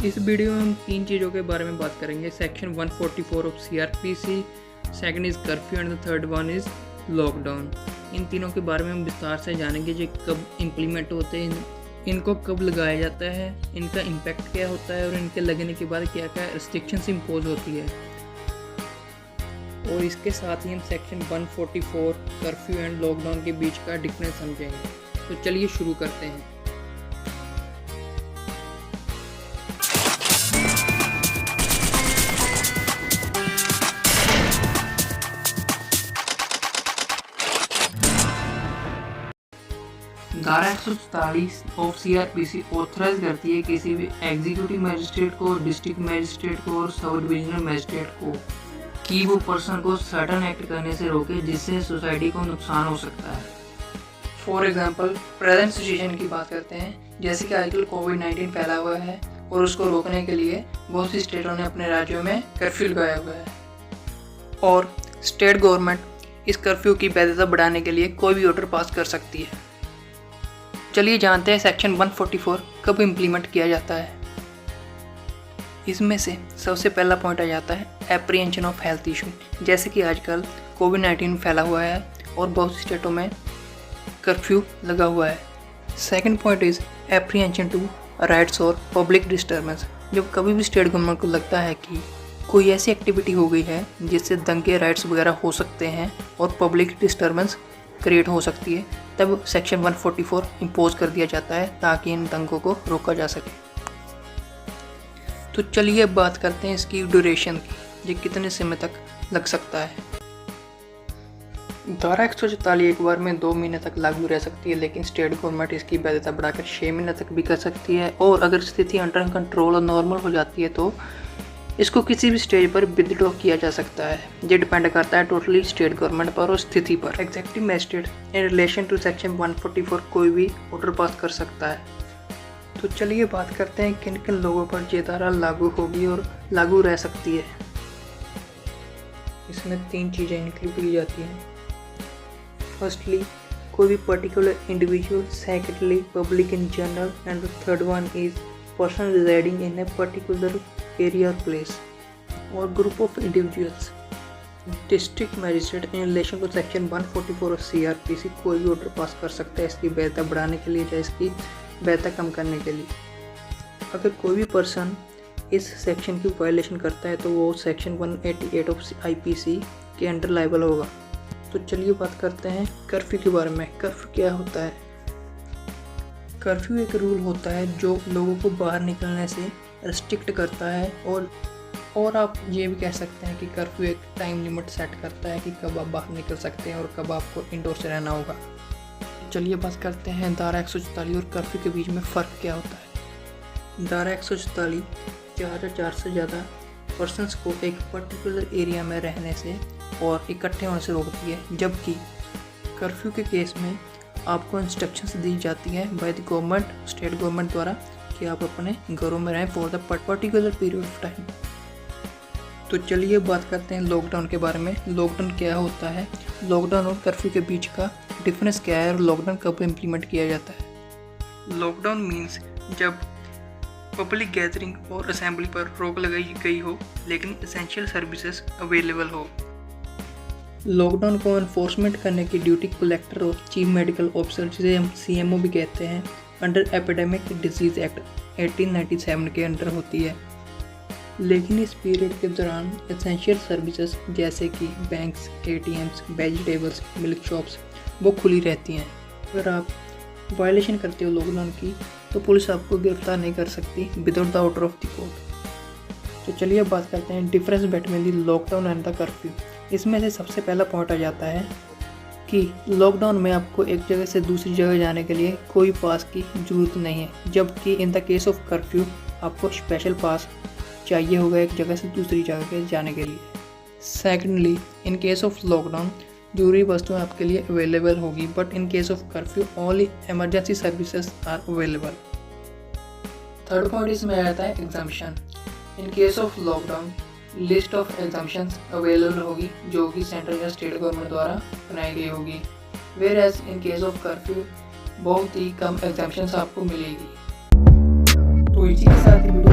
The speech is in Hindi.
इस वीडियो में हम तीन चीज़ों के बारे में बात करेंगे। Section 144 of CRPC, second is curfew and the third one is lockdown. इन तीनों के बारे में हम विस्तार से जानेंगे जो कब इम्प्लीमेंट होते हैं, इनको कब लगाया जाता है, इनका इम्पैक्ट क्या होता है और इनके लगने के बाद क्या क्या रिस्ट्रिक्शंस इम्पोज होती है। और इसके साथ ही हम सेक्शन 144 कर्फ्यू एंड लॉकडाउन के बीच का डिफरेंस समझेंगे। तो चलिए शुरू करते हैं। धारा 144 ऑफ CRPC ऑथराइज करती है किसी भी एग्जीक्यूटिव मजिस्ट्रेट को, डिस्ट्रिक्ट मजिस्ट्रेट को और सब डिविजनल मजिस्ट्रेट को कि वो पर्सन को सर्टन एक्ट करने से रोके जिससे सोसाइटी को नुकसान हो सकता है। फॉर एग्जांपल प्रेजेंट सिचुएशन की बात करते हैं, जैसे कि आजकल कोविड-19 फैला हुआ है और उसको रोकने के लिए बहुत सी स्टेटों ने अपने राज्यों में कर्फ्यू लगाया हुआ है और स्टेट गवर्नमेंट इस कर्फ्यू की वैधता बढ़ाने के लिए कोई भी ऑर्डर पास कर सकती है। चलिए जानते हैं सेक्शन 144 कब इम्प्लीमेंट किया जाता है। इसमें से सबसे पहला पॉइंट आ जाता है एप्रीहेंशन ऑफ हेल्थ इशू। जैसे कि आजकल कोविड-19 फैला हुआ है और बहुत सी स्टेटों में कर्फ्यू लगा हुआ है। Second point is apprehension to riots और पब्लिक डिस्टर्बेंस। जब कभी भी स्टेट गवर्नमेंट को लगता है कि कोई ऐसी एक्टिविटी हो गई है जिससे दंगे राइट्स वगैरह हो सकते हैं और पब्लिक डिस्टर्बेंस क्रिएट हो सकती है, तब सेक्शन 144 इम्पोज कर दिया जाता है ताकि इन दंगों को रोका जा सके। तो चलिए अब बात करते हैं इसकी ड्यूरेशन की, ये कितने समय तक लग सकता है। धारा 144 एक बार में 2 महीने तक लागू रह सकती है, लेकिन स्टेट गवर्नमेंट इसकी वैधता बढ़ाकर 6 महीने तक भी कर सकती है और अगर स्थिति अंडर कंट्रोल और नॉर्मल हो जाती है तो इसको किसी भी स्टेज पर विदड्रॉ किया जा सकता है। ये डिपेंड करता है टोटली स्टेट गवर्नमेंट पर और स्थिति पर। Executive magistrate in relation to section 144 कोई भी ऑर्डर पास कर सकता है। तो चलिए बात करते हैं किन किन लोगों पर ये धारा लागू होगी और लागू रह सकती है। इसमें 3 चीज़ें इंक्लूड की जाती हैं। फर्स्टली कोई भी particular individual, secondly public in general and the third one is person residing in a particular area और प्लेस और group of individuals. District magistrate in relation to section 144 of CRPC कोई भी ऑर्डर पास कर सकता है इसकी वैधता बढ़ाने के लिए या इसकी वैधता कम करने के लिए। अगर कोई भी पर्सन इस सेक्शन की वायलेशन करता है तो वो सेक्शन 188 ऑफ IPC के अंडर लायबल होगा। तो चलिए बात करते हैं कर्फ्यू के बारे में। कर्फ्यू क्या होता है? कर्फ्यू एक रूल होता है जो लोगों को बाहर निकलने से रिस्ट्रिक्ट करता है और आप ये भी कह सकते हैं कि कर्फ्यू एक टाइम लिमिट सेट करता है कि कब आप बाहर निकल सकते हैं और कब आपको इंडोर से रहना होगा। चलिए बात करते हैं धारा 144 और कर्फ्यू के बीच में फ़र्क क्या होता है। धारा 144 4 से ज़्यादा पर्सनस को एक पर्टिकुलर एरिया में रहने से और इकट्ठे होने से रोकती है, जबकि कर्फ्यू के केस में आपको इंस्ट्रक्शंस दी जाती हैं by the government, state government द्वारा कि आप अपने घरों में रहें for the particular period of time. तो चलिए बात करते हैं लॉकडाउन के बारे में। लॉकडाउन क्या होता है, लॉकडाउन और कर्फ्यू के बीच का डिफरेंस क्या है और लॉकडाउन कब इम्प्लीमेंट किया जाता है। लॉकडाउन मीन्स जब पब्लिक गैदरिंग और असेंबली पर रोक लगाई गई हो लेकिन एसेंशियल सर्विसेज अवेलेबल हो। लॉकडाउन को एनफोर्समेंट करने की ड्यूटी कलेक्टर और चीफ मेडिकल ऑफिसर, जिसे हम CMO भी कहते हैं, अंडर एपिडेमिक डिजीज़ एक्ट 1897 के अंडर होती है। लेकिन इस पीरियड के दौरान एसेंशियल सर्विसेज जैसे कि banks, ATMs, vegetables, milk shops वो खुली रहती हैं। अगर आप वायलेशन करते हो लॉकडाउन की तो पुलिस आपको गिरफ्तार नहीं कर सकती without the order of the court. तो चलिए बात करते हैं difference between the lockdown and the curfew. इसमें से सबसे पहला पॉइंट आ जाता है कि लॉकडाउन में आपको एक जगह से दूसरी जगह जाने के लिए कोई पास की ज़रूरत नहीं है, जबकि in the case of curfew आपको स्पेशल पास चाहिए होगा एक जगह से दूसरी जगह जाने के लिए। Secondly in case of lockdown जरूरी वस्तुएं आपके लिए अवेलेबल होगी, but in case of curfew only emergency services are available. Third point इसमें आता है exemption. In case of lockdown list of exemptions available होगी जो कि सेंट्रल या स्टेट गवर्नमेंट द्वारा बनाई गई होगी, whereas in case of curfew बहुत ही कम एग्जाम्पशंस आपको मिलेगी। तो इसी के साथ